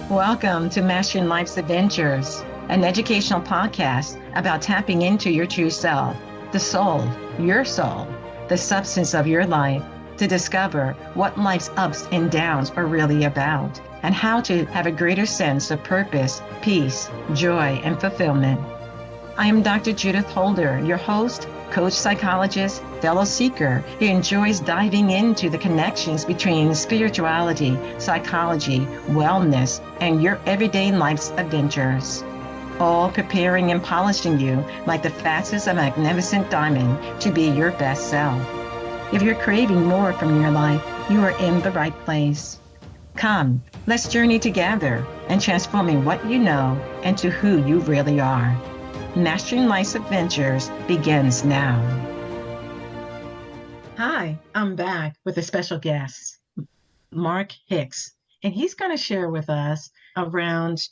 Welcome to Mastering Life's Adventures, an educational podcast about tapping into your true self, the soul, your soul, the substance of your life, to discover what life's ups and downs are really about, and how to have a greater sense of purpose, peace, joy, and fulfillment. I am Dr. Judith Holder, your host, coach, psychologist, fellow seeker who enjoys diving into the connections between spirituality, psychology, wellness, and your everyday life's adventures. All preparing and polishing you like the facets of a magnificent diamond to be your best self. If you're craving more from your life, you are in the right place. Come, let's journey together and transforming what you know into who you really are. Mastering Life's Adventures begins now. Hi, I'm back with a special guest, Mark Hicks, and he's going to share with us around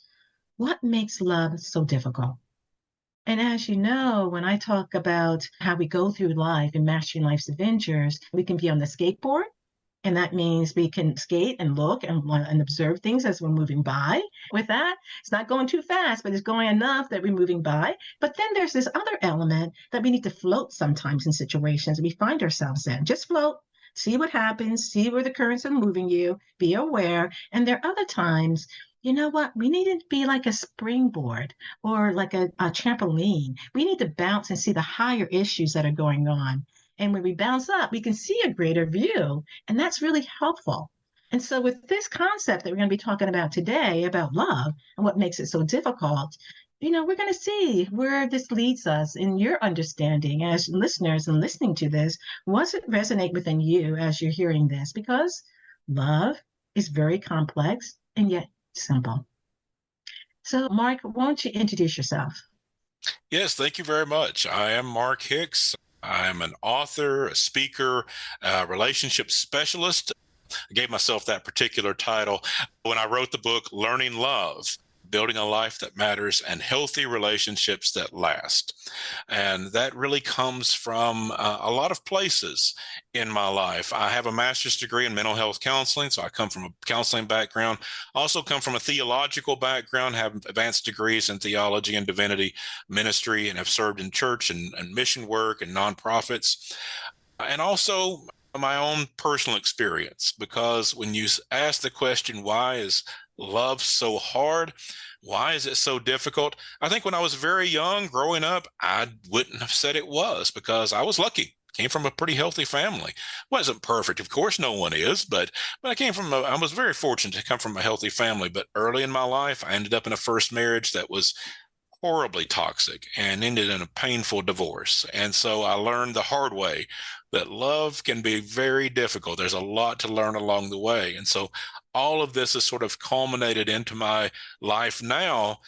what makes love so difficult. And as you know, when I talk about how we go through life and mastering life's adventures, we can be on the skateboard. And that means we can skate and look and observe things as we're moving by. With that, it's not going too fast, but it's going enough that we're moving by. But then there's this other element that we need to float sometimes in situations we find ourselves in. Just float, see what happens, see where the currents are moving you, be aware. And there are other times, you know what? We need to be like a springboard or like a trampoline. We need to bounce and see the higher issues that are going on. And when we bounce up, we can see a greater view, and that's really helpful. And so with this concept that we're going to be talking about today about love and what makes it so difficult, we're going to see where this leads us in your understanding as listeners and listening to this. Does it resonate within you as you're hearing this? Because love is very complex and yet simple. So, Mark, why don't you introduce yourself? Yes, thank you very much. I am Mark Hicks. I am an author, a speaker, a relationship specialist. I gave myself that particular title when I wrote the book, Learning Love, Building a Life That Matters and Healthy Relationships That Last. And that really comes from a lot of places in my life. I have a master's degree in mental health counseling, so I come from a counseling background. I also come from a theological background, have advanced degrees in theology and divinity ministry, and have served in church and mission work and nonprofits. And also my own personal experience, because when you ask the question, why is love so hard? Why is it so difficult? I think when I was very young, growing up, I wouldn't have said it was, because I was lucky. Came from a pretty healthy family. Wasn't perfect, of course, no one is, but I was very fortunate to come from a healthy family. But early in my life, I ended up in a first marriage that was horribly toxic and ended in a painful divorce. And so I learned the hard way that love can be very difficult. There's a lot to learn along the way. And so all of this has sort of culminated into my life now,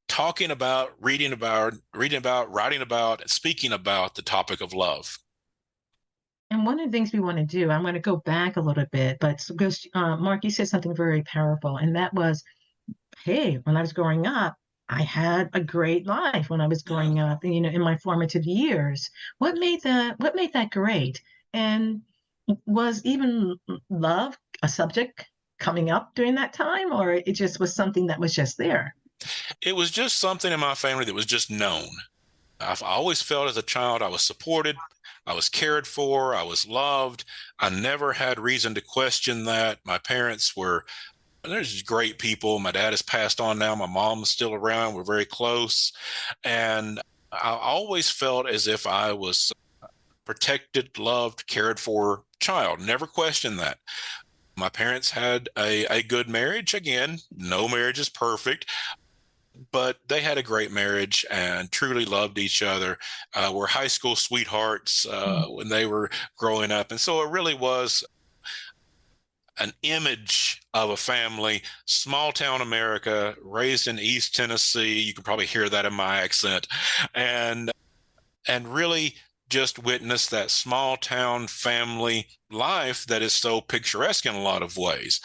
talking about, reading about, writing about, and speaking about the topic of love. And one of the things we want to do, I'm going to go back a little bit, but because Mark, you said something very powerful, and that was, hey, when I was growing up, I had a great life when I was growing up, in my formative years. What made that great? And was even love a subject coming up during that time, or it just was something that was just there? It was just something in my family that was just known. I've always felt as a child I was supported, I was cared for, I was loved. I never had reason to question that. My parents were They're just great people. My dad has passed on now. My mom's still around. We're very close. And I always felt as if I was protected, loved, cared for child. Never questioned that. My parents had a good marriage. Again, no marriage is perfect, but they had a great marriage and truly loved each other. Were high school sweethearts when they were growing up. And so it really was an image of a family, small town America, raised in East Tennessee. You can probably hear that in my accent. And really just witness that small town family life that is so picturesque in a lot of ways.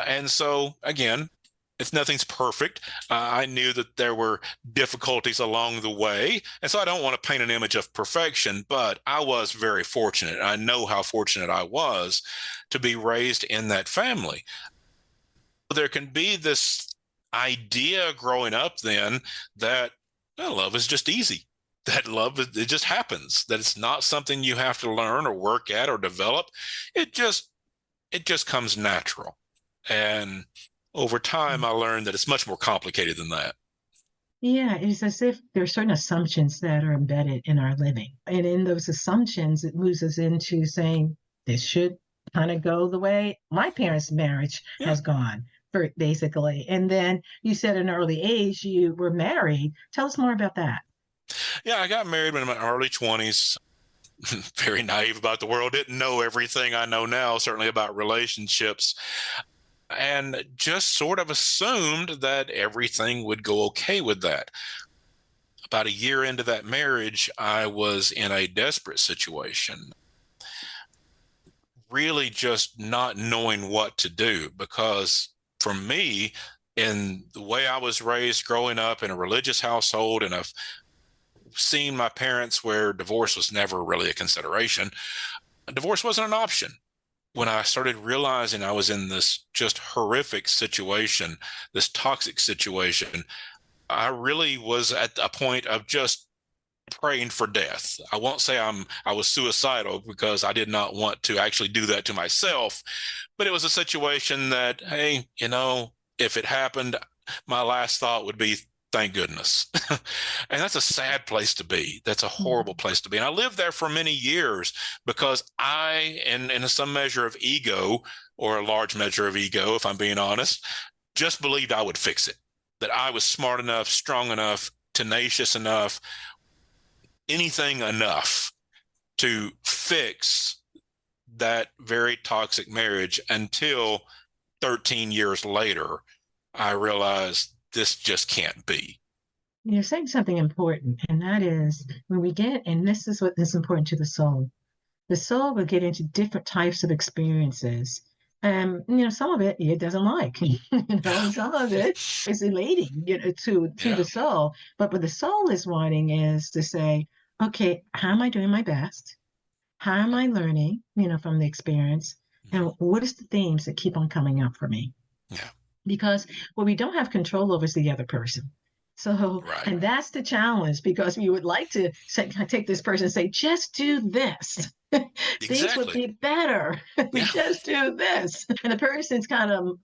And so, again, if nothing's perfect, I knew that there were difficulties along the way. And so I don't want to paint an image of perfection, but I was very fortunate. I know how fortunate I was to be raised in that family. there can be this idea growing up then that love is just easy, that love, it just happens, that it's not something you have to learn or work at or develop. It just comes natural. And over time, I learned that it's much more complicated than that. Yeah, it's as if there are certain assumptions that are embedded in our living. And in those assumptions, it moves us into saying, this should kind of go the way my parents' marriage Yeah. has gone, for basically. And then you said at an early age you were married. Tell us more about that. Yeah, I got married when in my early 20s. Very naive about the world, didn't know everything I know now, certainly about relationships, and just sort of assumed that everything would go okay with that. About a year into that marriage, I was in a desperate situation, really just not knowing what to do. Because for me, in the way I was raised growing up in a religious household, and I've seen my parents where divorce was never really a consideration, divorce wasn't an option. When I started realizing I was in this just horrific situation, this toxic situation, I really was at a point of just praying for death. I won't say I was suicidal, because I did not want to actually do that to myself, but it was a situation that, hey, if it happened, my last thought would be, thank goodness. And that's a sad place to be. That's a horrible place to be. And I lived there for many years because I, in some measure of ego, or a large measure of ego, if I'm being honest, just believed I would fix it, that I was smart enough, strong enough, tenacious enough, anything enough to fix that very toxic marriage, until 13 years later, I realized this just can't be. You're saying something important, and that is when we get, and this is what is important to the soul will get into different types of experiences. Some of it doesn't like, and some of it is elating, to Yeah. the soul. But what the soul is wanting is to say, okay, how am I doing my best? How am I learning, from the experience? And what is the themes that keep on coming up for me? Yeah. Because what we don't have control over is the other person. So, Right. and that's the challenge, because we would like to take this person and say, just do this. Things would Exactly. be better. We Yeah. just do this. And the person's kind of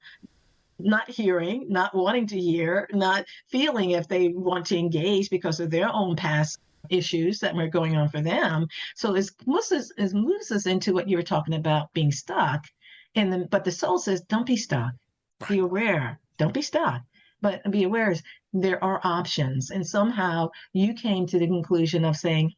not hearing, not wanting to hear, not feeling if they want to engage because of their own past issues that were going on for them. So it moves us into what you were talking about, being stuck. But the soul says, don't be stuck. Be Right. aware. Don't be stuck. But be aware is there are options. And somehow you came to the conclusion of saying,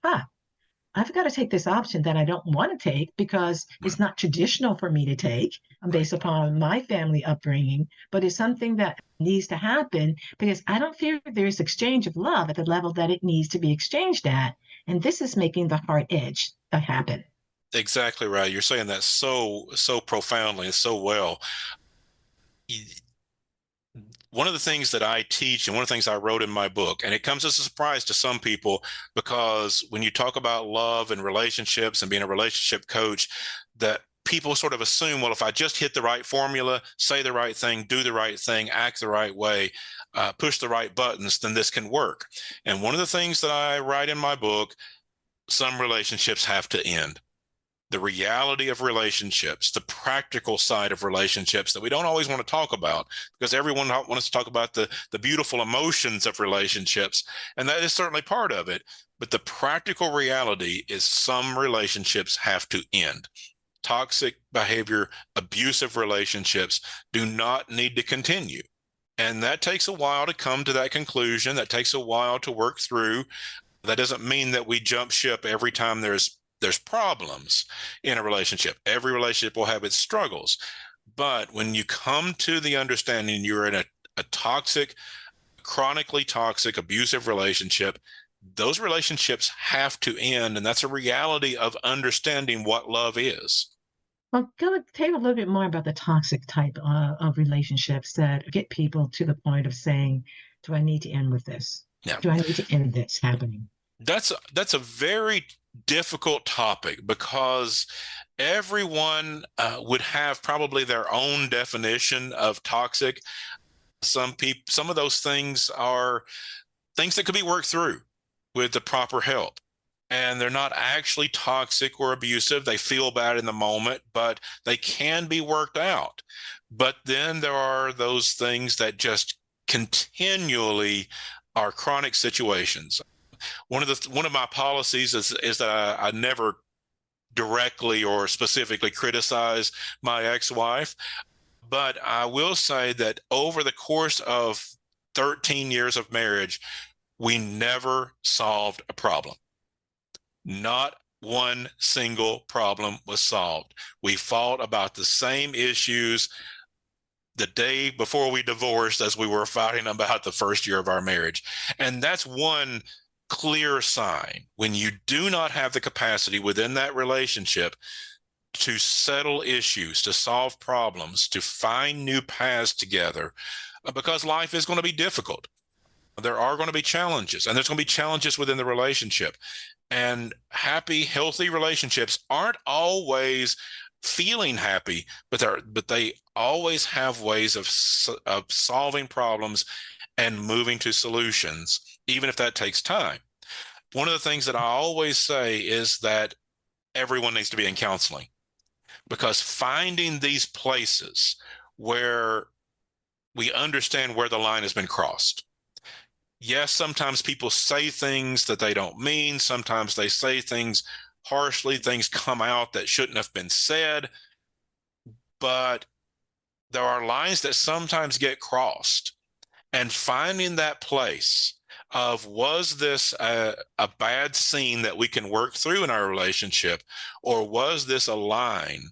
I've got to take this option that I don't want to take because Right. it's not traditional for me to take Right. based upon my family upbringing, but it's something that needs to happen because I don't feel there's exchange of love at the level that it needs to be exchanged at. And this is making the heart edge happen. Exactly right. You're saying that so profoundly and so well. One of the things that I teach, and one of the things I wrote in my book, and it comes as a surprise to some people, because when you talk about love and relationships and being a relationship coach, that people sort of assume, well, if I just hit the right formula, say the right thing, do the right thing, act the right way, push the right buttons, then this can work. And one of the things that I write in my book, some relationships have to end. The reality of relationships, the practical side of relationships that we don't always want to talk about, because everyone wants to talk about the beautiful emotions of relationships, and that is certainly part of it. But the practical reality is some relationships have to end. Toxic behavior, abusive relationships do not need to continue. And that takes a while to come to that conclusion. That takes a while to work through. That doesn't mean that we jump ship every time there's problems in a relationship. Every relationship will have its struggles. But when you come to the understanding you're in a toxic, chronically toxic, abusive relationship, those relationships have to end. And that's a reality of understanding what love is. Well, go tell a little bit more about the toxic type of relationships that get people to the point of saying, do I need to end with this? Yeah. Do I need to end this happening? That's a very difficult topic because everyone would have probably their own definition of toxic. Some of those things are things that could be worked through with the proper help. And they're not actually toxic or abusive. They feel bad in the moment, but they can be worked out. But then there are those things that just continually are chronic situations. One of my policies is that I never directly or specifically criticize my ex-wife, but I will say that over the course of 13 years of marriage, we never solved a problem. Not one single problem was solved. We fought about the same issues the day before we divorced as we were fighting about the first year of our marriage. And that's one clear sign when you do not have the capacity within that relationship to settle issues, to solve problems, to find new paths together, because life is going to be difficult. There are going to be challenges, and there's going to be challenges within the relationship. And happy, healthy relationships aren't always feeling happy, but they always have ways of solving problems and moving to solutions, even if that takes time. One of the things that I always say is that everyone needs to be in counseling, because finding these places where we understand where the line has been crossed. Yes, sometimes people say things that they don't mean. Sometimes they say things harshly. Things come out that shouldn't have been said. But there are lines that sometimes get crossed. And finding that place of, was this a bad scene that we can work through in our relationship, or was this a line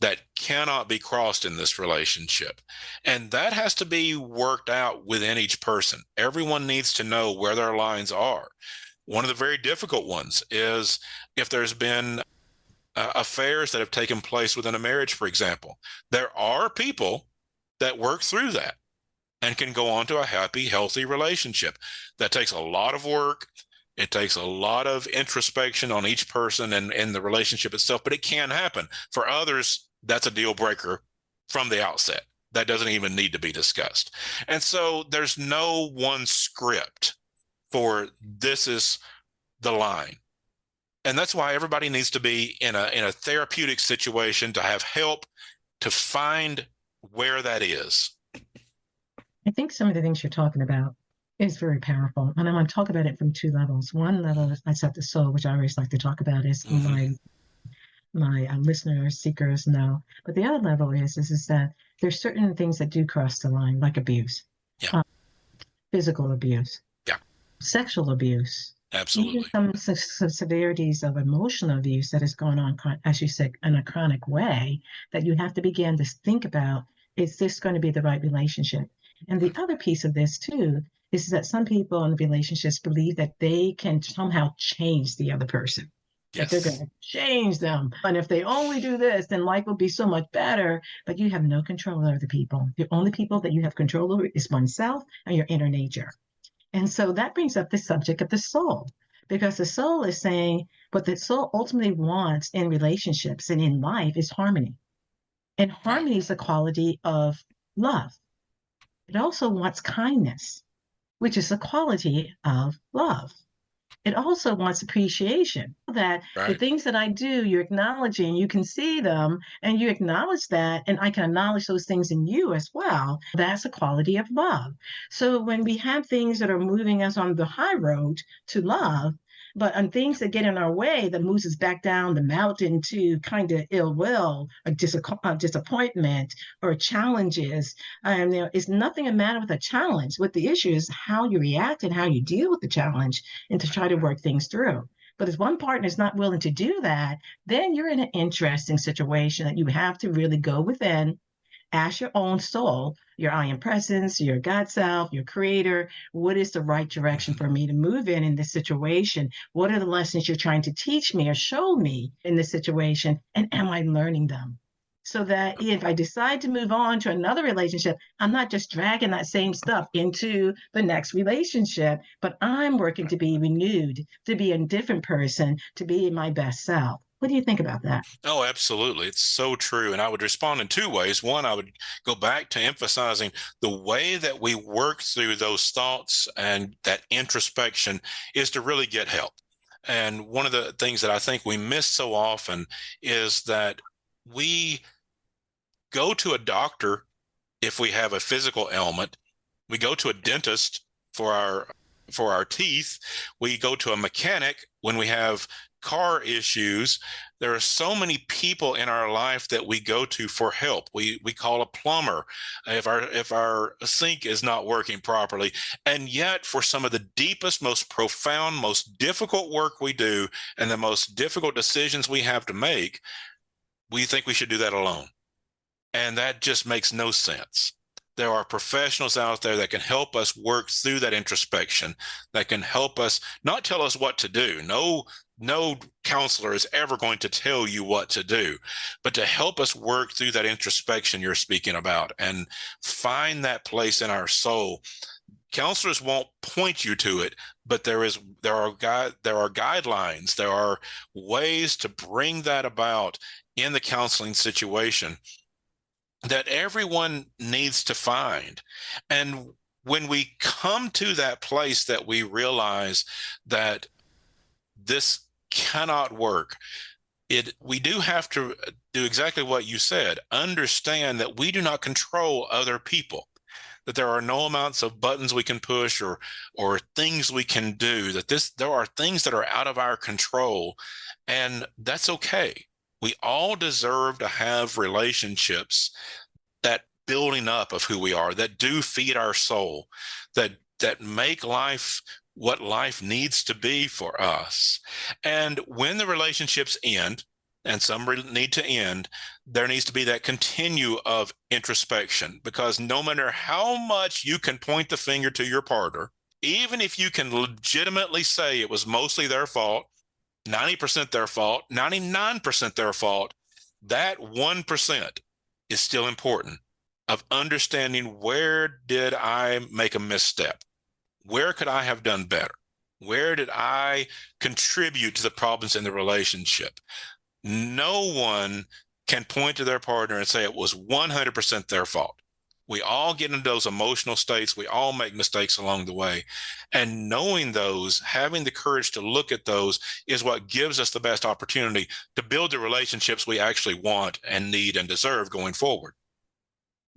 that cannot be crossed in this relationship? And that has to be worked out within each person. Everyone needs to know where their lines are. One of the very difficult ones is if there's been affairs that have taken place within a marriage, for example. There are people that work through that and can go on to a happy, healthy relationship. That takes a lot of work. It takes a lot of introspection on each person and the relationship itself, but it can happen. For others, that's a deal breaker from the outset. That doesn't even need to be discussed. And so there's no one script for this is the line. And that's why everybody needs to be in a therapeutic situation to have help to find where that is. I think some of the things you're talking about is very powerful. And I want to talk about it from two levels. One level is at the soul, which I always like to talk about, is my listeners, seekers know. But the other level is that there's certain things that do cross the line, like abuse, Yeah. Physical abuse, Yeah. sexual abuse, Absolutely. even some severities of emotional abuse that is going on, as you said, in a chronic way, that you have to begin to think about, is this going to be the right relationship? And the other piece of this, too, is that some people in relationships believe that they can somehow change the other person, that they're going to change them. And if they only do this, then life will be so much better. But you have no control over the people. The only people that you have control over is oneself and your inner nature. And so that brings up the subject of the soul, because the soul is saying what the soul ultimately wants in relationships and in life is harmony. And harmony is a quality of love. It also wants kindness, which is a quality of love. It also wants appreciation, that the things that I do, you're acknowledging, you can see them and you acknowledge that, and I can acknowledge those things in you as well. That's a quality of love. So when we have things that are moving us on the high road to love, but on things that get in our way, that moves us back down the mountain to kind of ill will or disappointment or challenges, it's nothing a matter with a challenge. What the issue is how you react and how you deal with the challenge, and to try to work things through. But if one partner is not willing to do that, then you're in an interesting situation that you have to really go within, ask your own soul, your I am presence, your God self, your creator, what is the right direction for me to move in this situation? What are the lessons you're trying to teach me or show me in this situation? And am I learning them? so that if I decide to move on to another relationship, I'm not just dragging that same stuff into the next relationship, but I'm working to be renewed, to be a different person, to be my best self. What do you think about that? Oh, absolutely. It's so true. And I would respond in two ways. One, I would go back to emphasizing the way that we work through those thoughts and that introspection is to really get help. And one of the things that I think we miss so often is that we go to a doctor if we have a physical ailment. We go to a dentist for our teeth. We go to a mechanic when we have car issues. There are so many people in our life that we go to for help. We call a plumber if our sink is not working properly. And yet, for some of the deepest, most profound, most difficult work we do and the most difficult decisions we have to make, we think we should do that alone. And that just makes no sense. There are professionals out there that can help us work through that introspection, that can help us not tell us what to do. No counselor is ever going to tell you what to do, but to help us work through that introspection you're speaking about and find that place in our soul. Counselors won't point you to it, but there are guidelines, there are ways to bring that about in the counseling situation that everyone needs to find. And when we come to that place that we realize that this cannot work, we do have to do exactly what you said, understand that we do not control other people, that there are no amounts of buttons we can push or things we can do, that there are things that are out of our control, and that's okay. We all deserve to have relationships that building up of who we are, that do feed our soul, that make life what life needs to be for us. And when the relationships end, and some need to end, there needs to be that continue of introspection, because no matter how much you can point the finger to your partner, even if you can legitimately say it was mostly their fault, 90% their fault, 99% their fault, that 1% is still important of understanding, where did I make a misstep? Where could I have done better? Where did I contribute to the problems in the relationship? No one can point to their partner and say it was 100% their fault. We all get into those emotional states. We all make mistakes along the way. And knowing those, having the courage to look at those, is what gives us the best opportunity to build the relationships we actually want and need and deserve going forward.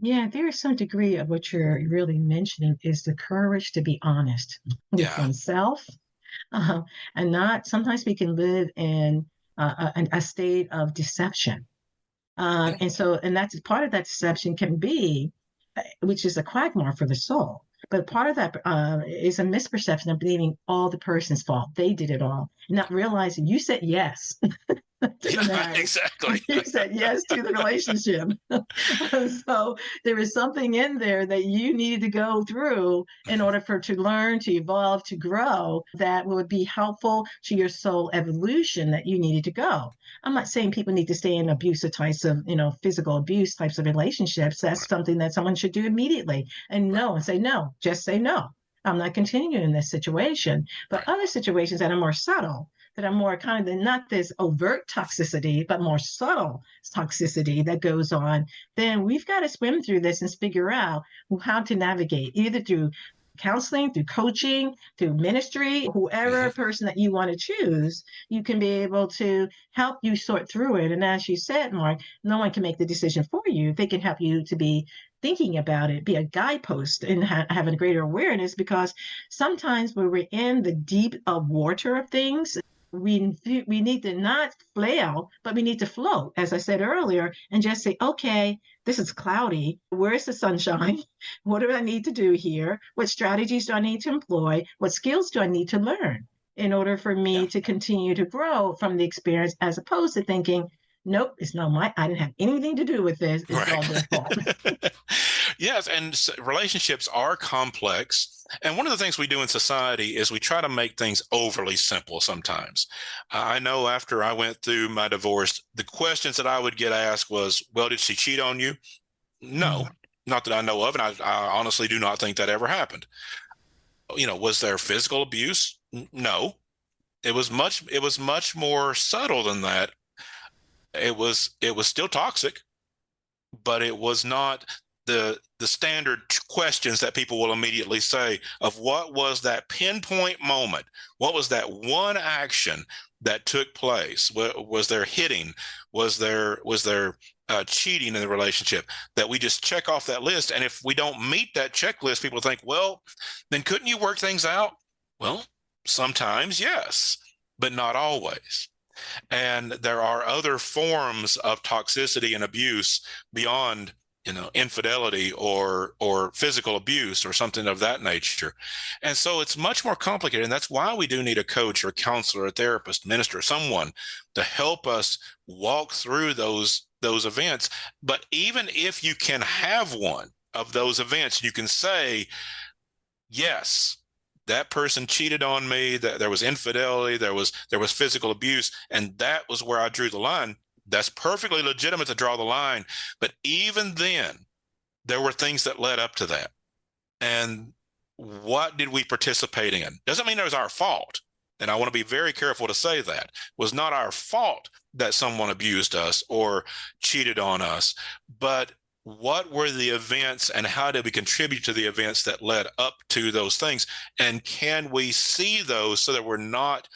Yeah, there is some degree of what you're really mentioning is the courage to be honest with Yeah. oneself, uh, and not. Sometimes we can live in a state of deception, and that's part of that deception can be, which is a quagmire for the soul. But part of that is a misperception of believing all the person's fault. They did it all, not realizing you said yes to the Yeah, marriage. exactly. You said yes to the relationship. So there is something in there that you needed to go through in order for to learn, to evolve, to grow, that would be helpful to your soul evolution that you needed to go. I'm not saying people need to stay in abusive types of, physical abuse types of relationships. That's Right, something that someone should do immediately and right, no, and say no, just say no. I'm not continuing in this situation. But right. other situations that are more subtle, that are more kind of not this overt toxicity, but more subtle toxicity that goes on, then we've got to swim through this and figure out how to navigate, either through counseling, through coaching, through ministry, whoever Hmm. person that you want to choose, you can be able to help you sort through it. And as you said, Mark, no one can make the decision for you. They can help you to be thinking about it, be a guidepost, and having a greater awareness, because sometimes when we're in the deep of water of things, we need to not flail, but we need to float, as I said earlier, and just say, okay, this is cloudy. Where's the sunshine? What do I need to do here? What strategies do I need to employ? What skills do I need to learn in order for Yeah. me to continue to grow from the experience, as opposed to thinking, nope, it's not I didn't have anything to do with this. It's Right. all their fault. Yes, and relationships are complex. And one of the things we do in society is we try to make things overly simple sometimes. I know after I went through my divorce, the questions that I would get asked was, well, did she cheat on you? No, Mm. not that I know of. And I honestly do not think that ever happened. Was there physical abuse? No. It was much more subtle than that. It was still toxic, but it was not the standard questions that people will immediately say of what was that pinpoint moment, what was that one action that took place, was there hitting, was there cheating in the relationship, that we just check off that list. And if we don't meet that checklist, people think, well, then couldn't you work things out? Well, sometimes yes, but not always. And there are other forms of toxicity and abuse beyond, infidelity or physical abuse or something of that nature. And so it's much more complicated. And that's why we do need a coach or a counselor, a therapist, minister, someone to help us walk through those events. But even if you can have one of those events, you can say, yes, that person cheated on me, that there was infidelity, there was physical abuse, and that was where I drew the line. That's perfectly legitimate to draw the line. But even then, there were things that led up to that. And what did we participate in? Doesn't mean it was our fault. And I want to be very careful to say that. It was not our fault that someone abused us or cheated on us, but what were the events and how did we contribute to the events that led up to those things? And can we see those so that we're not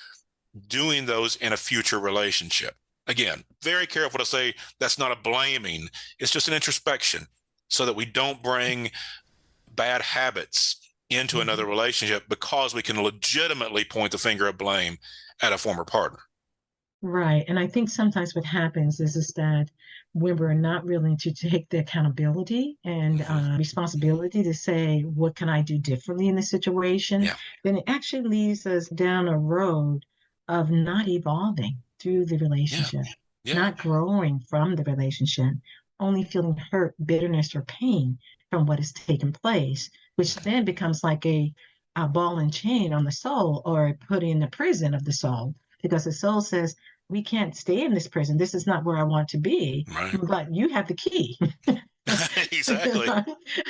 doing those in a future relationship? Again, very careful to say that's not a blaming. It's just an introspection so that we don't bring bad habits into another Mhm. relationship because we can legitimately point the finger of blame at a former partner. Right. And I think sometimes what happens is that when we're not willing to take the accountability and Hmm. responsibility to say, what can I do differently in this situation? Yeah. Then it actually leads us down a road of not evolving through the Yeah. relationship, Yeah. not growing from the relationship, only feeling hurt, bitterness, or pain from what has taken place, which then becomes like a ball and chain on the soul or put in the prison of the soul because the soul says, we can't stay in this prison. This is not where I want to be, Right. but you have the key. Exactly.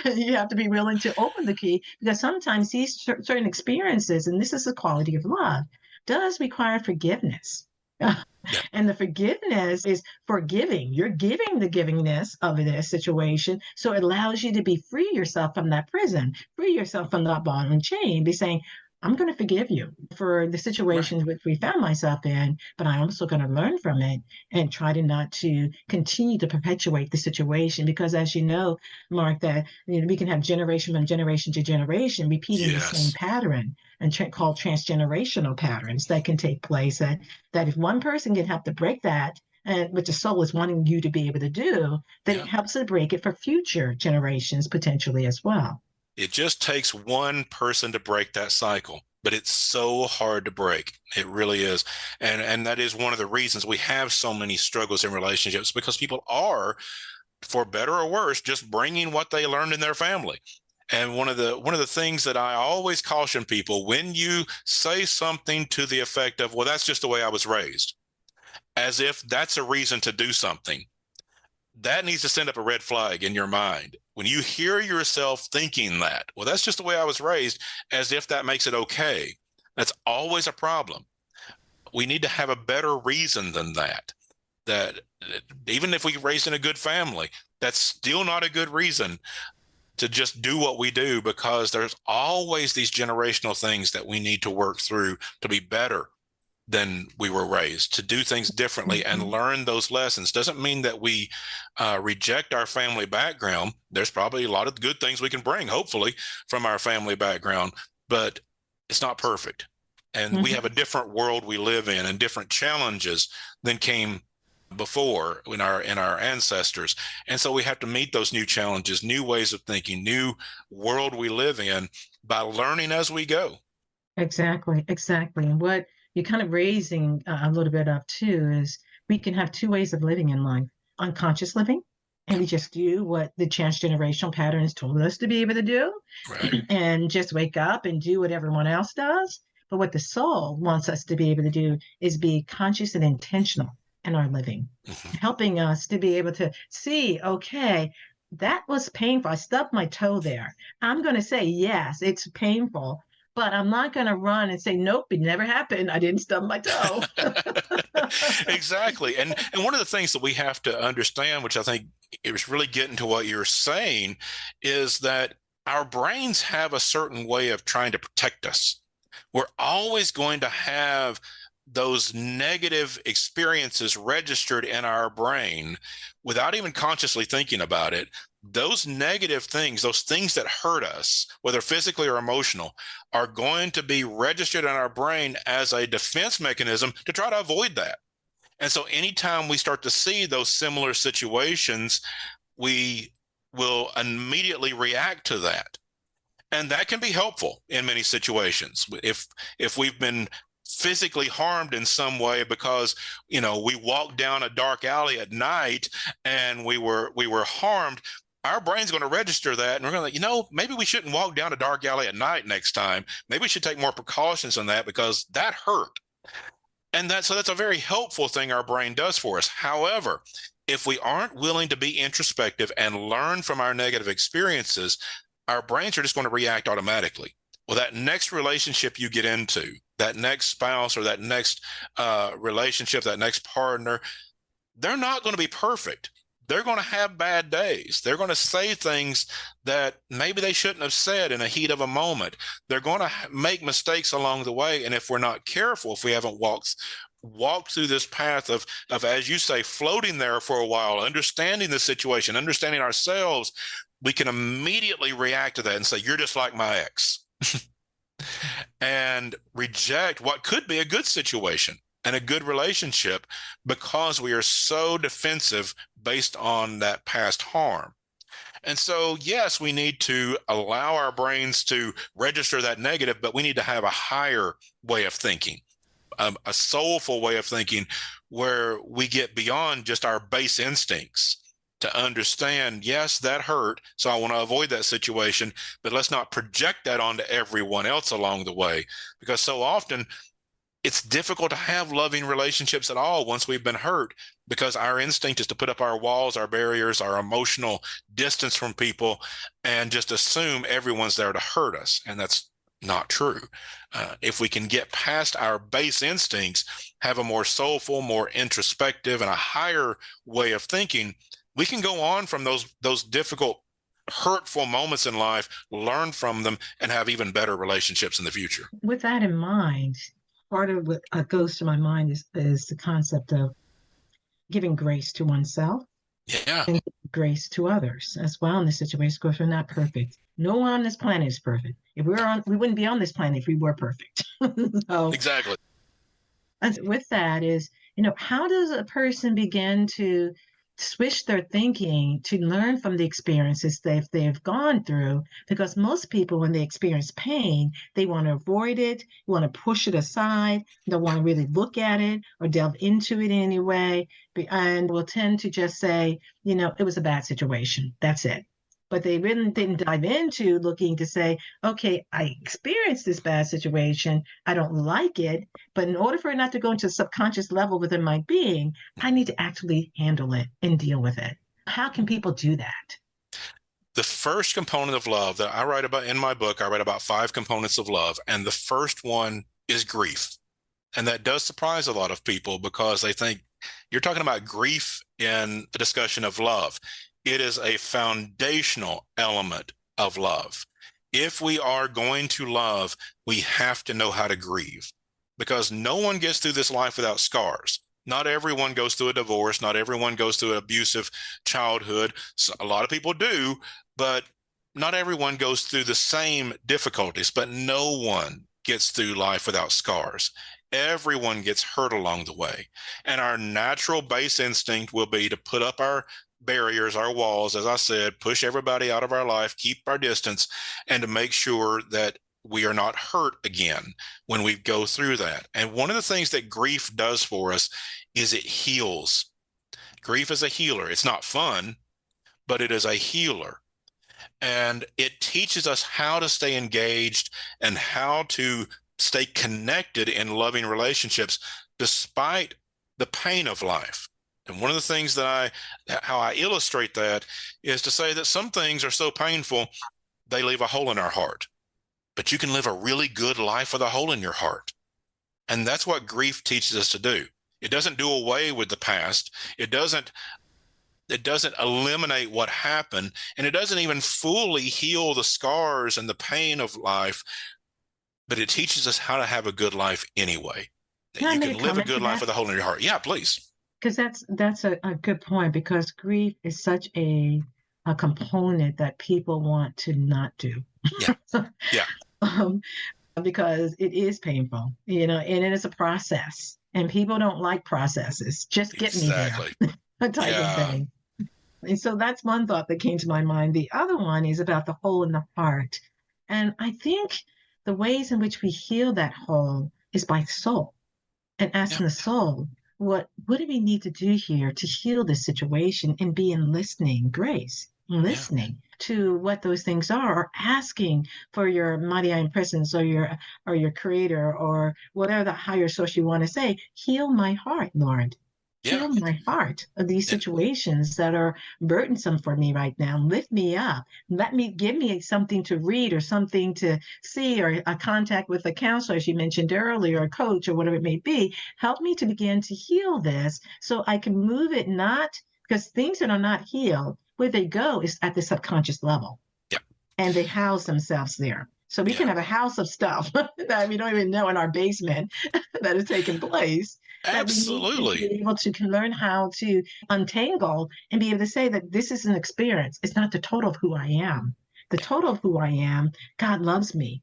You have to be willing to open the key because sometimes these certain experiences, and this is the quality of love, does require forgiveness. Yeah. And the forgiveness is forgiving. You're giving the givingness of this situation. So it allows you to be free yourself from that prison, free yourself from that ball and chain, be saying, I'm going to forgive you for the Right. situations which we found myself in, but I'm also going to learn from it and try to not to continue to perpetuate the situation. Because as you know, Mark, that we can have generation from generation to generation repeating the same Yes. pattern and called transgenerational patterns that can take place. That if one person can help to break that, and which the soul is wanting you to be able to do, then it Yeah. helps to break it for future generations potentially as well. It just takes one person to break that cycle, but it's so hard to break. It really is. And that is one of the reasons we have so many struggles in relationships because people are, for better or worse, just bringing what they learned in their family. And one of the things that I always caution people when you say something to the effect of, well, that's just the way I was raised, as if that's a reason to do something, that needs to send up a red flag in your mind. When you hear yourself thinking that, well, that's just the way I was raised, as if that makes it okay, that's always a problem. We need to have a better reason than that. That even if we raised in a good family, that's still not a good reason to just do what we do because there's always these generational things that we need to work through to be better than we were raised, to do things differently and Mhm. learn those lessons. Doesn't mean that we reject our family background. There's probably a lot of good things we can bring, hopefully, from our family background, but it's not perfect. And we have a Mhm. different world we live in and different challenges than came before in our ancestors. And so we have to meet those new challenges, new ways of thinking, new world we live in by learning as we go. Exactly, exactly. And what you're kind of raising a little bit up too is We can have two ways of living in life: unconscious living, and we just do what the transgenerational patterns told us to be able to do, Right. and just wake up and do what everyone else does. But what the soul wants us to be able to do is be conscious and intentional in our living, Mhm. helping us to be able to see, okay, that was painful. I stubbed my toe there. I'm going to say, yes, it's painful, but I'm not going to run and say, nope, it never happened. I didn't stub my toe. Exactly. And one of the things that we have to understand, which I think it was really getting to what you're saying, is that our brains have a certain way of trying to protect us. We're always going to have those negative experiences registered in our brain without even consciously thinking about it. Those negative things, those things that hurt us, whether physically or emotional, are going to be registered in our brain as a defense mechanism to try to avoid that. And so anytime we start to see those similar situations, we will immediately react to that. And that can be helpful in many situations. If we've been physically harmed in some way because we walked down a dark alley at night and we were harmed, our brain's going to register that, and we're going to, maybe we shouldn't walk down a dark alley at night next time. Maybe we should take more precautions on that because that hurt. And that's a very helpful thing our brain does for us. However, if we aren't willing to be introspective and learn from our negative experiences, our brains are just going to react automatically. Well, that next relationship you get into, that next spouse or that next relationship, that next partner, they're not going to be perfect. They're going to have bad days. They're going to say things that maybe they shouldn't have said in a heat of a moment. They're going to make mistakes along the way. And if we're not careful, if we haven't walked through this path of, as you say, floating there for a while, understanding the situation, understanding ourselves, we can immediately react to that and say, you're just like my ex, and reject what could be a good situation and a good relationship because we are so defensive based on that past harm. And so, yes, we need to allow our brains to register that negative, but we need to have a higher way of thinking, a soulful way of thinking where we get beyond just our base instincts to understand, yes, that hurt, so I want to avoid that situation, but let's not project that onto everyone else along the way, because so often it's difficult to have loving relationships at all once we've been hurt, because our instinct is to put up our walls, our barriers, our emotional distance from people, and just assume everyone's there to hurt us. And that's not true. If we can get past our base instincts, have a more soulful, more introspective, and a higher way of thinking, we can go on from those difficult, hurtful moments in life, learn from them, and have even better relationships in the future. With that in mind, part of what goes to my mind is the concept of giving grace to oneself Yeah, and grace to others as well in this situation, because we're not perfect. No one on this planet is perfect. If we wouldn't be on this planet if we were perfect. So, exactly. and with that is, how does a person begin to switch their thinking to learn from the experiences they've gone through? Because most people, when they experience pain, they want to avoid it, want to push it aside, don't want to really look at it or delve into it in any way, and will tend to just say, it was a bad situation. That's it. But they really didn't dive into looking to say, okay, I experienced this bad situation. I don't like it. But in order for it not to go into a subconscious level within my being, I need to actually handle it and deal with it. How can people do that? The first component of love that I write about in my book, I write about 5 components of love. And the first one is grief. And that does surprise a lot of people because they think you're talking about grief in a discussion of love. It is a foundational element of love. If we are going to love, we have to know how to grieve, because no one gets through this life without scars. Not everyone goes through a divorce. Not everyone goes through an abusive childhood. So a lot of people do, but not everyone goes through the same difficulties. But no one gets through life without scars. Everyone gets hurt along the way. And our natural base instinct will be to put up our barriers, our walls, as I said, push everybody out of our life, keep our distance, and to make sure that we are not hurt again when we go through that. And one of the things that grief does for us is it heals. Grief is a healer. It's not fun, but it is a healer. And it teaches us how to stay engaged and how to stay connected in loving relationships despite the pain of life. And one of the things how I illustrate that is to say that some things are so painful, they leave a hole in our heart. But you can live a really good life with a hole in your heart. And that's what grief teaches us to do. It doesn't do away with the past. It doesn't eliminate what happened, and it doesn't even fully heal the scars and the pain of life, but it teaches us how to have a good life anyway. That you can live a good life with a hole in your heart. Yeah, please. Because that's a good point, because grief is such a component that people want to not do. Yeah. Yeah. Because it is painful, and it is a process, and people don't like processes. Just get me there, type of thing. And so that's one thought that came to my mind. The other one is about the hole in the heart. And I think the ways in which we heal that hole is by soul, and asking the soul, what do we need to do here to heal this situation, and be in listening grace, listening to what those things are, or asking for your mighty I am presence, or your creator, or whatever the higher source you want to say. Heal my heart, Lord. Heal my heart of these situations that are burdensome for me right now. Lift me up. Give me something to read, or something to see, or a contact with a counselor, as you mentioned earlier, or a coach, or whatever it may be. Help me to begin to heal this so I can move it, not because things that are not healed, where they go is at the subconscious level. Yeah. And they house themselves there. So we can have a house of stuff that we don't even know in our basement that is taking place. Absolutely. That we need to be able to learn how to untangle and be able to say that this is an experience. It's not the total of who I am. The total of who I am, God loves me.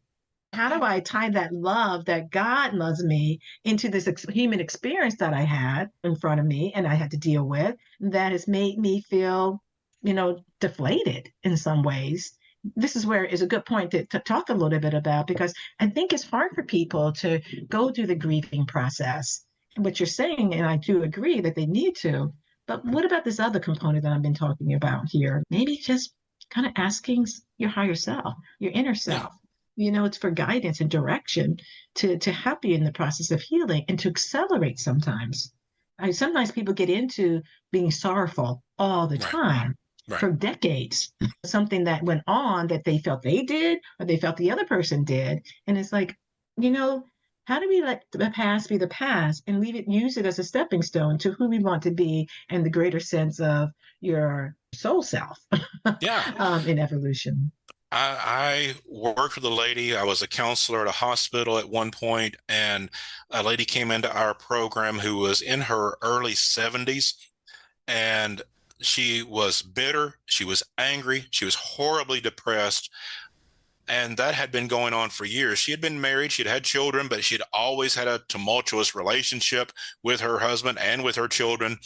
How do I tie that love that God loves me into this human experience that I had in front of me and I had to deal with, that has made me feel, deflated in some ways? This is where is a good point to talk a little bit about, because I think it's hard for people to go through the grieving process. What you're saying, and I do agree that they need to, but what about this other component that I've been talking about here? Maybe just kind of asking your higher self, your inner self. It's for guidance and direction to help you in the process of healing, and to accelerate sometimes. Sometimes people get into being sorrowful all the time. For decades, something that went on that they felt they did, or they felt the other person did. And it's like, how do we let the past be the past and use it as a stepping stone to who we want to be, and the greater sense of your soul self in evolution? I worked with a lady. I was a counselor at a hospital at one point, and a lady came into our program who was in her early 70s, and she was bitter. She was angry. She was horribly depressed. And that had been going on for years. She had been married. She'd had children, but she'd always had a tumultuous relationship with her husband and with her children.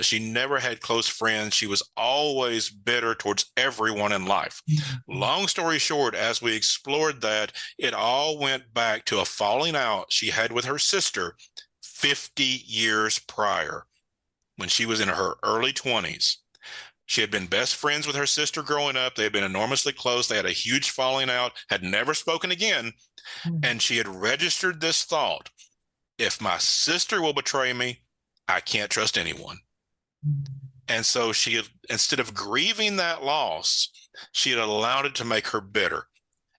She never had close friends. She was always bitter towards everyone in life. Long story short, as we explored that, it all went back to a falling out she had with her sister 50 years prior, when she was in her early 20s. She had been best friends with her sister growing up. They had been enormously close. They had a huge falling out, had never spoken again. And she had registered this thought: if my sister will betray me, I can't trust anyone. And so she had, instead of grieving that loss, she had allowed it to make her bitter.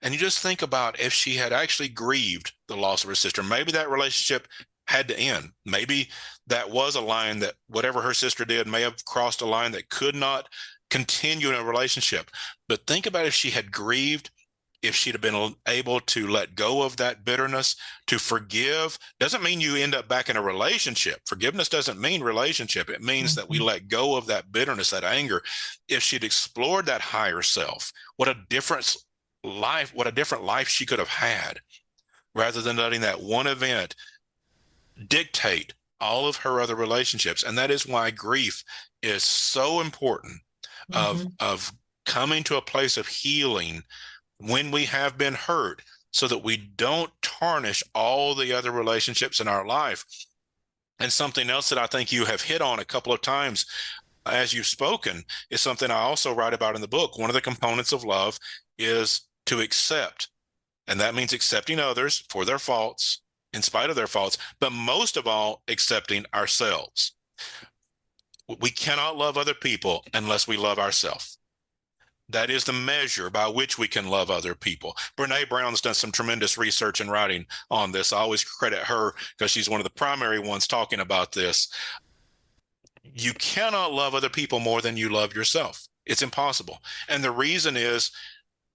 And you just think about, if she had actually grieved the loss of her sister, maybe that relationship had to end. Maybe that was a line that, whatever her sister did, may have crossed a line that could not continue in a relationship. But think about if she had grieved, if she'd have been able to let go of that bitterness, to forgive. Doesn't mean you end up back in a relationship. Forgiveness doesn't mean relationship. It means that we let go of that bitterness, that anger. If she'd explored that higher self, what a different life she could have had, rather than letting that one event dictate all of her other relationships. And that is why grief is so important, of coming to a place of healing when we have been hurt, so that we don't tarnish all the other relationships in our life. And something else that I think you have hit on a couple of times as you've spoken is something I also write about in the book. One of the components of love is to accept. And that means accepting others for their faults, in spite of their faults, but most of all, accepting ourselves. We cannot love other people unless we love ourselves. That is the measure by which we can love other people. Brene Brown's done some tremendous research and writing on this. I always credit her because she's one of the primary ones talking about this. You cannot love other people more than you love yourself. It's impossible. And the reason is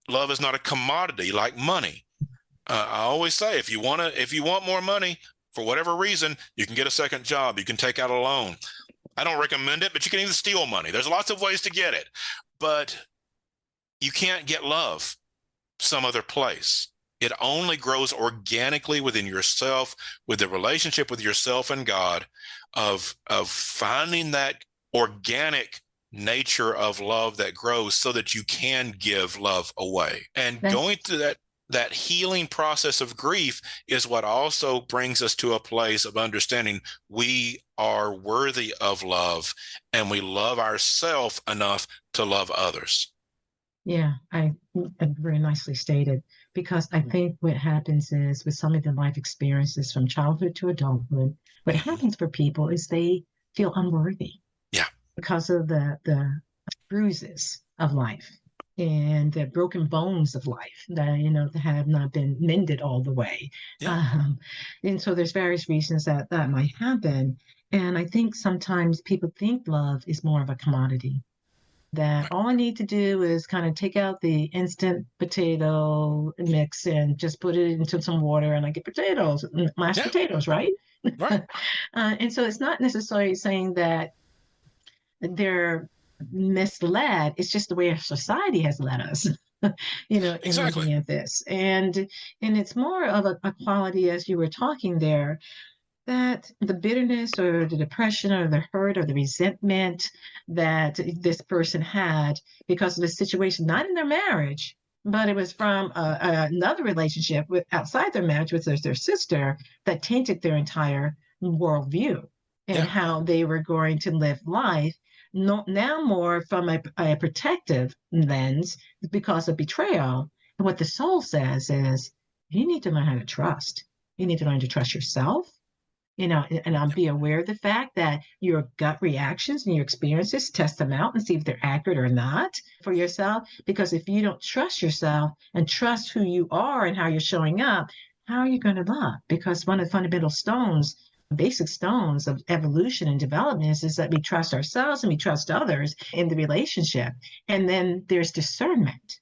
love is not a commodity like money. I always say, if you want more money, for whatever reason, you can get a second job. You can take out a loan. I don't recommend it, but you can even steal money. There's lots of ways to get it. But you can't get love some other place. It only grows organically within yourself, with the relationship with yourself and God, of finding that organic nature of love that grows so that you can give love away. And going through that healing process of grief is what also brings us to a place of understanding we are worthy of love and we love ourselves enough to love others. Yeah, I very nicely stated, because I think what happens is with some of the life experiences from childhood to adulthood, what happens for people is they feel unworthy. Yeah. Because of the bruises of life and the broken bones of life that that have not been mended all the way. Yeah. And so there's various reasons that might happen. And I think sometimes people think love is more of a commodity, that all I need to do is kind of take out the instant potato mix and just put it into some water and I get potatoes, mashed potatoes, right? Right. And so it's not necessarily saying that they're misled. It's just the way our society has led us, in looking at this. And it's more of a quality, as you were talking there, that the bitterness or the depression or the hurt or the resentment that this person had because of the situation, not in their marriage, but it was from another relationship outside their marriage, which was their sister, that tainted their entire worldview and how they were going to live life. Now more from a protective lens because of betrayal. And what the soul says is, you need to learn how to trust. You need to learn to trust yourself, and be aware of the fact that your gut reactions and your experiences, test them out and see if they're accurate or not for yourself. Because if you don't trust yourself and trust who you are and how you're showing up, how are you going to love? Because one of the fundamental basic stones of evolution and development is that we trust ourselves and we trust others in the relationship. And then there's discernment.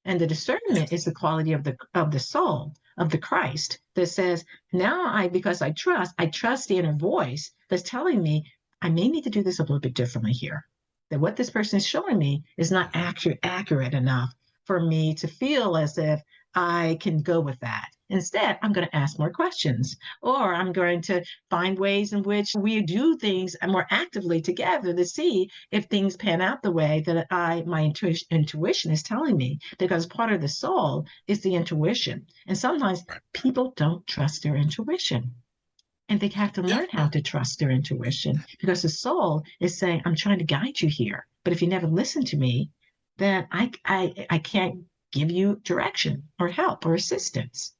And the discernment is the quality of the soul, of the Christ, that says, now because I trust the inner voice that's telling me I may need to do this a little bit differently here. That what this person is showing me is not accurate enough for me to feel as if I can go with that. Instead, I'm going to ask more questions, or I'm going to find ways in which we do things more actively together to see if things pan out the way that my intuition is telling me. Because part of the soul is the intuition. And sometimes people don't trust their intuition. And they have to learn how to trust their intuition, because the soul is saying, I'm trying to guide you here. But if you never listen to me, then I can't give you direction or help or assistance.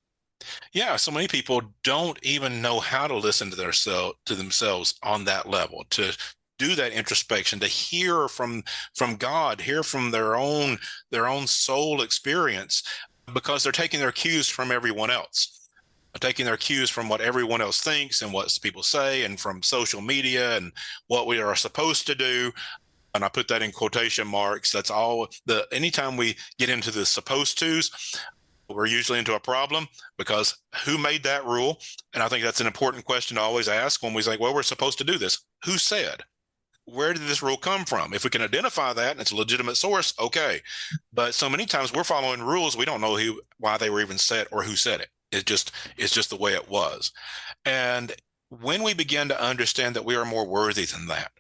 Yeah, so many people don't even know how to listen to themselves on that level, to do that introspection, to hear from God, hear from their own soul experience, because they're taking their cues from everyone else, taking their cues from what everyone else thinks and what people say, and from social media and what we are supposed to do. And I put that in quotation marks. That's all. Anytime we get into the supposed tos, we're usually into a problem, because who made that rule? And I think that's an important question to always ask when we say, well, we're supposed to do this. Who said? Where did this rule come from? If we can identify that and it's a legitimate source, okay. But so many times we're following rules, we don't know why they were even set or who said it. It's just the way it was. And when we begin to understand that we are more worthy than that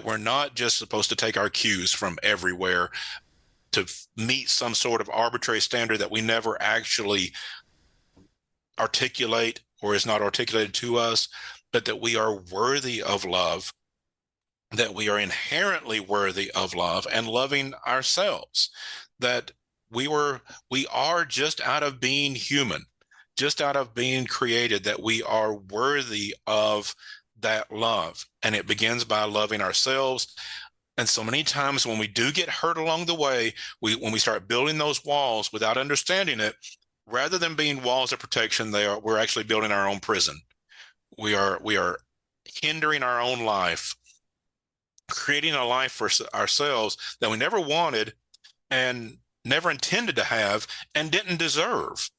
we're not just supposed to take our cues from everywhere to meet some sort of arbitrary standard that we never actually articulate or is not articulated to us, but that we are worthy of love, that we are inherently worthy of love and loving ourselves, that we are just out of being human, just out of being created, that we are worthy of that love. And it begins by loving ourselves. And so many times when we do get hurt along the way, when we start building those walls without understanding it, rather than being walls of protection, we're actually building our own prison. We are hindering our own life, creating a life for ourselves that we never wanted and never intended to have and didn't deserve.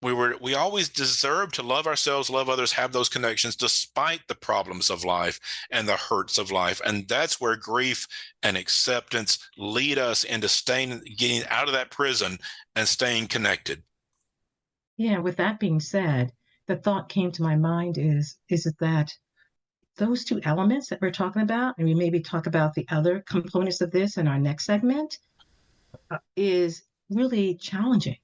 We always deserve to love ourselves, love others, have those connections despite the problems of life and the hurts of life. And that's where grief and acceptance lead us into getting out of that prison and staying connected. Yeah, with that being said, the thought came to my mind is it that those two elements that we're talking about, and we maybe talk about the other components of this in our next segment, is really challenging.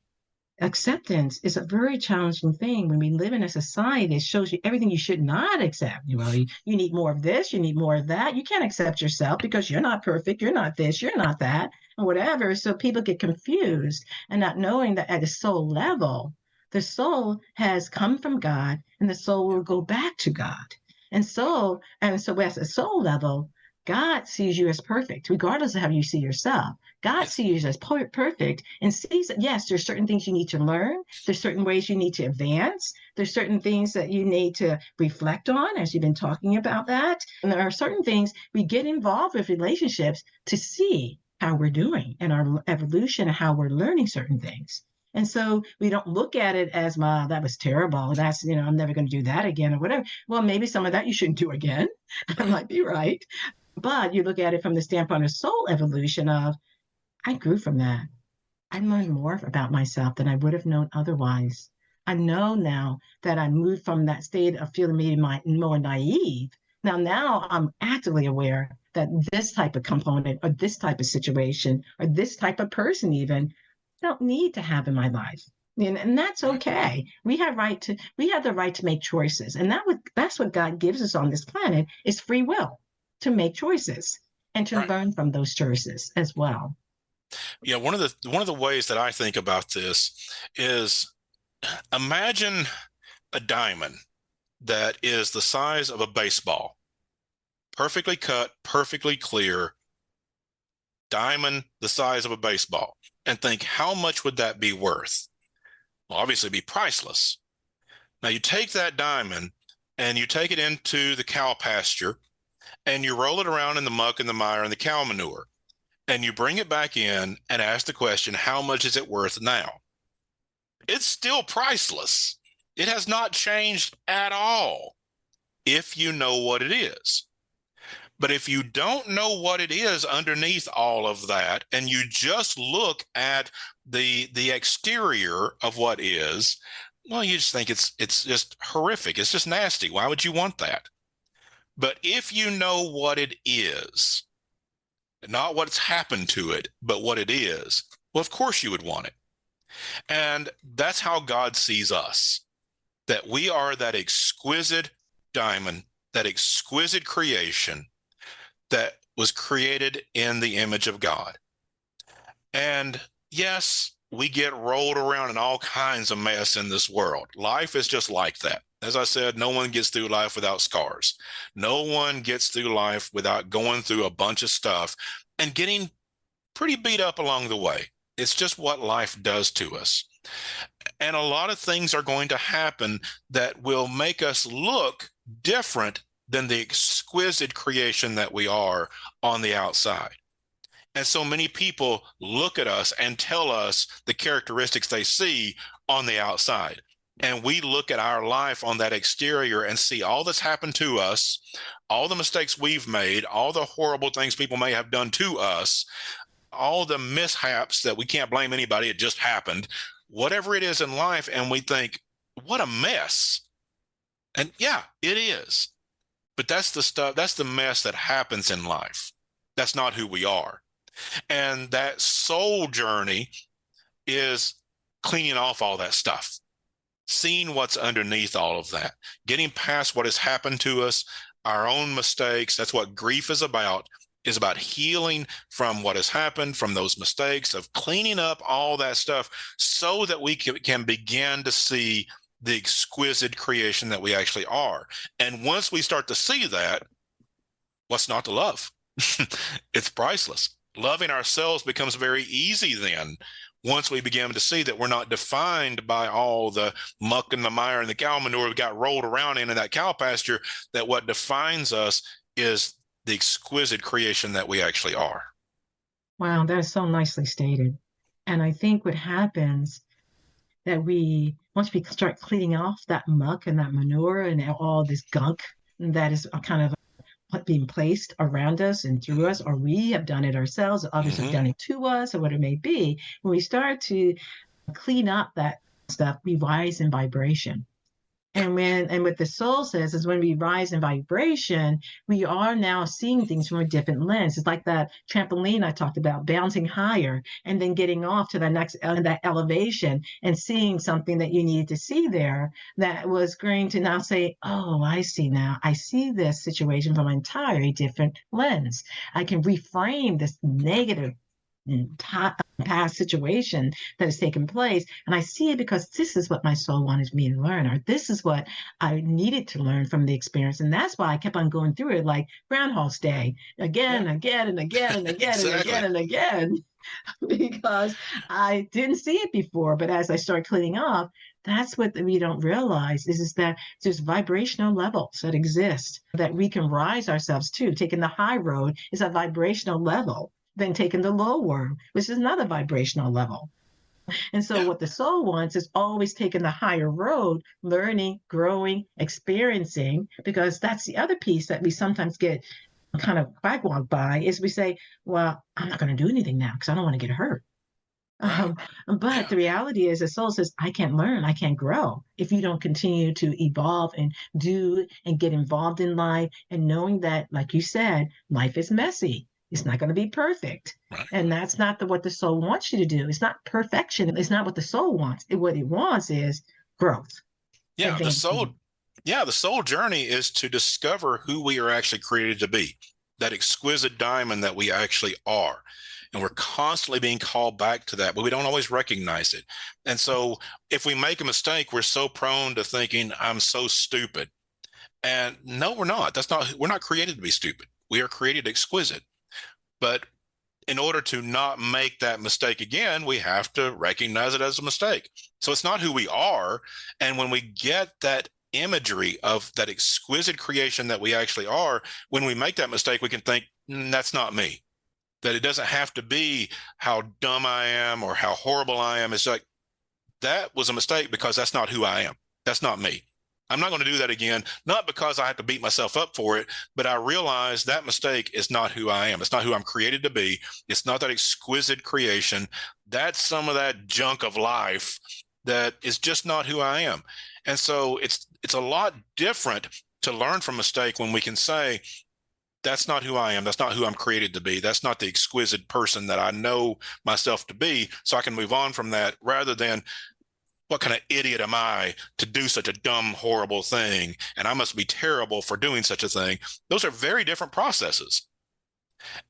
Acceptance is a very challenging thing when we live in a society that shows you everything you should not accept. You need more of this, you need more of that. You can't accept yourself because you're not perfect, you're not this, you're not that, and whatever. So people get confused and not knowing that at a soul level, the soul has come from God and the soul will go back to God. And so at a soul level, God sees you as perfect, regardless of how you see yourself. God Yes. sees you as perfect and sees that, yes, there's certain things you need to learn. There's certain ways you need to advance. There's certain things that you need to reflect on, as you've been talking about that. And there are certain things we get involved with relationships to see how we're doing in our evolution and how we're learning certain things. And so we don't look at it as, wow, that was terrible. I'm never going to do that again or whatever. Well, maybe some of that you shouldn't do again. I might be right. But you look at it from the standpoint of soul evolution of, I grew from that. I learned more about myself than I would have known otherwise. I know now that I moved from that state of feeling maybe more naive. Now I'm actively aware that this type of component or this type of situation or this type of person even don't need to have in my life. And that's Right. okay. We have the right to make choices. And that's what God gives us on this planet is free will to make choices and to Right. learn from those choices as well. Yeah. One of the ways that I think about this is imagine a diamond that is the size of a baseball, perfectly cut, perfectly clear, diamond the size of a baseball, and think how much would that be worth? Well, obviously be priceless. Now you take that diamond and you take it into the cow pasture and you roll it around in the muck and the mire and the cow manure and you bring it back in and ask the question, how much is it worth now? It's still priceless. It has not changed at all if you know what it is. But if you don't know what it is underneath all of that, and you just look at the exterior of what is, well, you just think it's just horrific. It's just nasty. Why would you want that? But if you know what it is, not what's happened to it, but what it is, well, of course you would want it. And that's how God sees us, that we are that exquisite diamond, that exquisite creation that was created in the image of God. And yes, we get rolled around in all kinds of mess in this world. Life is just like that. As I said, no one gets through life without scars. No one gets through life without going through a bunch of stuff and getting pretty beat up along the way. It's just what life does to us. And a lot of things are going to happen that will make us look different than the exquisite creation that we are on the outside. And so many people look at us and tell us the characteristics they see on the outside. And we look at our life on that exterior and see all that's happened to us, all the mistakes we've made, all the horrible things people may have done to us, all the mishaps that we can't blame anybody, it just happened, whatever it is in life. And we think, what a mess. And yeah, it is. But that's the stuff, that's the mess that happens in life. That's not who we are. And that soul journey is cleaning off all that stuff. seeing what's underneath all of that, getting past what has happened to us, our own mistakes. That's what grief is about healing from what has happened, from those mistakes, of cleaning up all that stuff so that we can begin to see the exquisite creation that we actually are. And once we start to see that, what's not to love? It's priceless. Loving ourselves becomes very easy then. Once we begin to see that we're not defined by all the muck and the mire and the cow manure we got rolled around in that cow pasture, that what defines us is the exquisite creation that we actually are. Wow, that is so nicely stated. And I think what happens that once we start cleaning off that muck and that manure and all this gunk that is kind of being placed around us and through us, or we have done it ourselves, or others have done it to us, or what it may be, when we start to clean up that stuff, we rise in vibration. And what the soul says is when we rise in vibration, we are now seeing things from a different lens. It's like that trampoline I talked about, bouncing higher and then getting off to the next that elevation and seeing something that you needed to see there that was going to now say, oh, I see now. I see this situation from an entirely different lens. I can reframe this negative past situation that has taken place. And I see it because this is what my soul wanted me to learn, or this is what I needed to learn from the experience. And that's why I kept on going through it like Groundhog's Day, again, again, and again, and again, and again, and again, because I didn't see it before. But as I start cleaning up, that's what we don't realize is that there's vibrational levels that exist that we can rise ourselves to. Taking the high road is a vibrational level, then taking the low worm, which is another vibrational level. And so what the soul wants is always taking the higher road, learning, growing, experiencing, because that's the other piece that we sometimes get kind of quagwalked by is we say, well, I'm not going to do anything now because I don't want to get hurt. Right. But the reality is the soul says, I can't learn, I can't grow if you don't continue to evolve and do and get involved in life and knowing that, like you said, life is messy. It's not going to be perfect. Right. And that's not what the soul wants you to do. It's not perfection. It's not what the soul wants. What it wants is growth. Yeah, the soul journey is to discover who we are actually created to be, that exquisite diamond that we actually are. And we're constantly being called back to that, but we don't always recognize it. And so if we make a mistake, we're so prone to thinking, I'm so stupid. And no, we're not. We're not created to be stupid. We are created exquisite. But in order to not make that mistake again, we have to recognize it as a mistake. So it's not who we are. And when we get that imagery of that exquisite creation that we actually are, when we make that mistake, we can think, that's not me. That it doesn't have to be how dumb I am or how horrible I am. It's like, that was a mistake because that's not who I am. That's not me. I'm not going to do that again, not because I have to beat myself up for it, but I realize that mistake is not who I am. It's not who I'm created to be. It's not that exquisite creation. That's some of that junk of life that is just not who I am. And so it's a lot different to learn from mistake when we can say, that's not who I am. That's not who I'm created to be. That's not the exquisite person that I know myself to be. So I can move on from that rather than, what kind of idiot am I to do such a dumb, horrible thing? And I must be terrible for doing such a thing. Those are very different processes.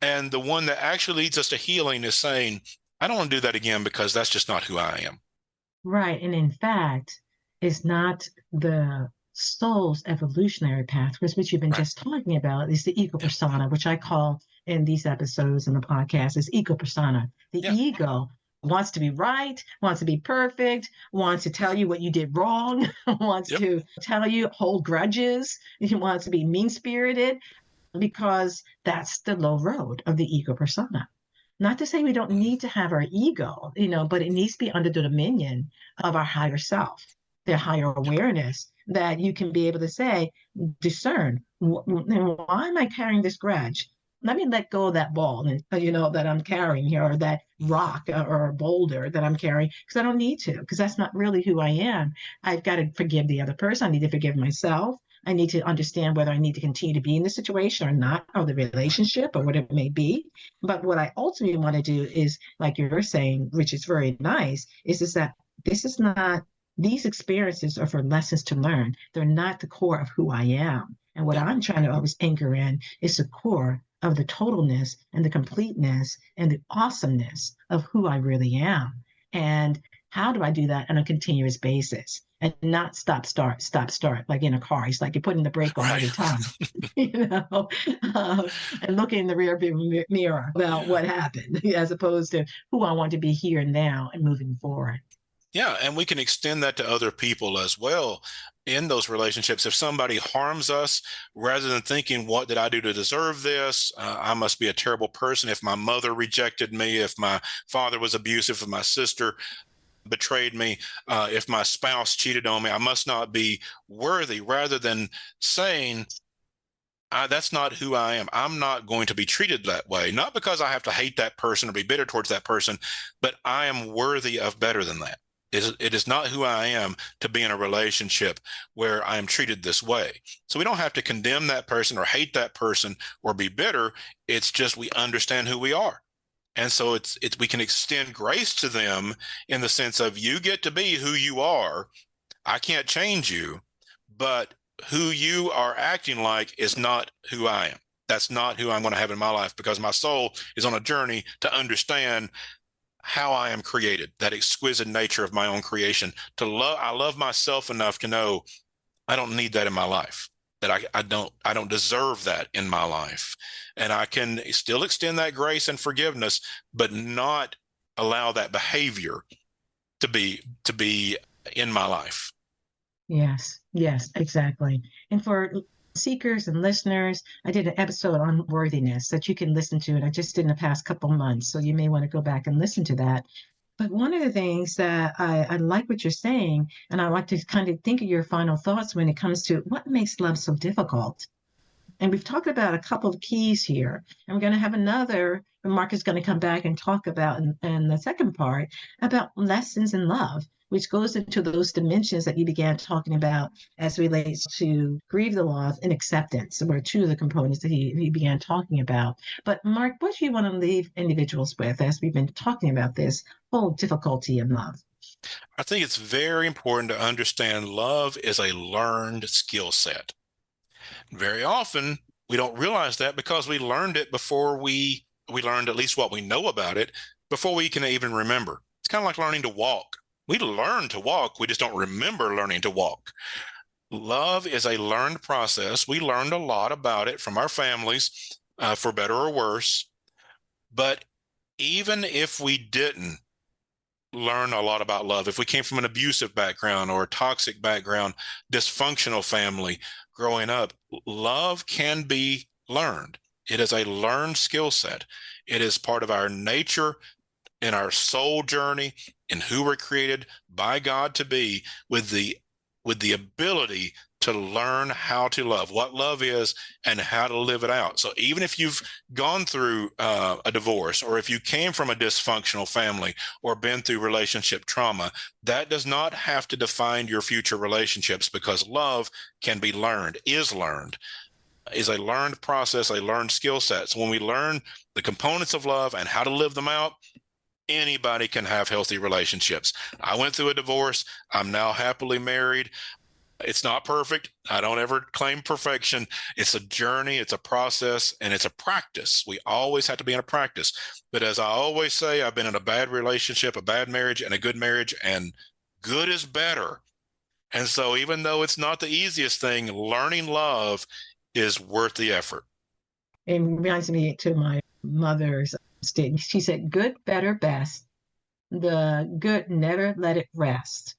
And the one that actually leads us to healing is saying, I don't want to do that again because that's just not who I am. Right. And in fact, it's not the soul's evolutionary path, which you've been Right. just talking about, is the ego persona, which I call in these episodes in the podcast is ego persona. The Yeah. ego wants to be right, wants to be perfect, wants to tell you what you did wrong, wants Yep. to tell you, hold grudges, he wants to be mean spirited because that's the low road of the ego persona. Not to say we don't need to have our ego, but it needs to be under the dominion of our higher self, their higher Yep. awareness that you can be able to say, discern, why am I carrying this grudge? Let me let go of that ball, that I'm carrying here, or that rock or boulder that I'm carrying, because I don't need to, because that's not really who I am. I've got to forgive the other person. I need to forgive myself. I need to understand whether I need to continue to be in the situation or not, or the Right. relationship, or whatever it may be. But what I ultimately want to do is, like you're saying, which is very nice, is that this is not These experiences are for lessons to learn. They're not the core of who I am. And what Yeah. I'm trying to always anchor in is the core of the totalness and the completeness and the awesomeness of who I really am. And how do I do that on a continuous basis and not stop, start, like in a car? It's like you're putting the brake on Right. every time, you know, and looking in the rear view mirror about Yeah. what happened as opposed to who I want to be here and now and moving forward. Yeah, and we can extend that to other people as well in those relationships. If somebody harms us, rather than thinking, what did I do to deserve this? I must be a terrible person. If my mother rejected me, if my father was abusive, if my sister betrayed me, if my spouse cheated on me, I must not be worthy. Rather than saying, that's not who I am. I'm not going to be treated that way. Not because I have to hate that person or be bitter towards that person, but I am worthy of better than that. It is not who I am to be in a relationship where I am treated this way. So we don't have to condemn that person or hate that person or be bitter. It's just we understand who we are. And so it's we can extend grace to them in the sense of, you get to be who you are. I can't change you, but who you are acting like is not who I am. That's not who I'm going to have in my life, because my soul is on a journey to understand how I am created, that exquisite nature of my own creation. I love myself enough to know I don't need that in my life, that I don't deserve that in my life. And I can still extend that grace and forgiveness, but not allow that behavior to be in my life. Yes, yes, exactly. And for seekers and listeners, I did an episode on worthiness that you can listen to, and I just did in the past couple months. So you may want to go back and listen to that. But one of the things that I like what you're saying, and I like to kind of think of your final thoughts when it comes to what makes love so difficult. And we've talked about a couple of keys here. And we're going to have another, and Mark is going to come back and talk about in the second part about lessons in love, which goes into those dimensions that you began talking about as relates to grieve the loss and acceptance, were two of the components that he began talking about. But Mark, what do you want to leave individuals with as we've been talking about this whole difficulty in love? I think it's very important to understand love is a learned skill set. Very often, we don't realize that because we learned it before we learned at least what we know about it before we can even remember. It's kind of like learning to walk. We learn to walk, we just don't remember learning to walk. Love is a learned process. We learned a lot about it from our families, for better or worse. But even if we didn't learn a lot about love, if we came from an abusive background or a toxic background, dysfunctional family growing up, love can be learned. It is a learned skill set. It is part of our nature, in our soul journey, in who we're created by God to be, with the ability to learn how to love, what love is, and how to live it out. So even if you've gone through a divorce, or if you came from a dysfunctional family or been through relationship trauma, that does not have to define your future relationships, because love can be learned, is a learned process, a learned skill set. So when we learn the components of love and how to live them out, anybody can have healthy relationships. I went through a divorce. I'm now happily married. It's not perfect. I don't ever claim perfection. It's a journey, it's a process, and it's a practice. We always have to be in a practice. But as I always say, I've been in a bad relationship, a bad marriage, and a good marriage, and good is better. And so even though it's not the easiest thing, learning love is worth the effort. It reminds me to my mother's statement. She said, good, better, best. The good, never let it rest.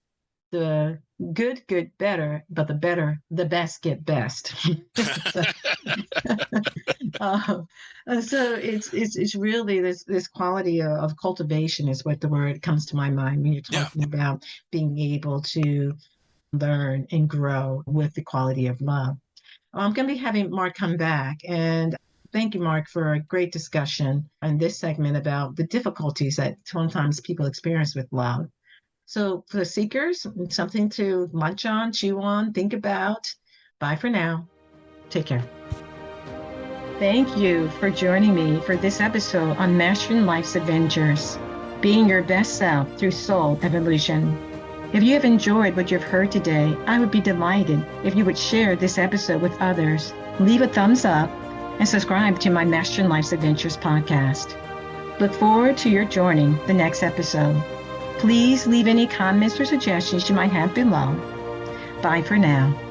The good get better, but the best get best. so, uh, so it's really this quality of cultivation is what the word comes to my mind when you're Yeah. talking about being able to learn and grow with the quality of love. I'm going to be having Mark come back, and thank you, Mark, for a great discussion on this segment about the difficulties that sometimes people experience with love. So for the seekers, something to munch on, chew on, think about. Bye for now. Take care. Thank you for joining me for this episode on Mastering Life's Adventures, being your best self through soul evolution. If you have enjoyed what you've heard today, I would be delighted if you would share this episode with others, leave a thumbs up, and subscribe to my Mastering Life's Adventures podcast. Look forward to your joining the next episode. Please leave any comments or suggestions you might have below. Bye for now.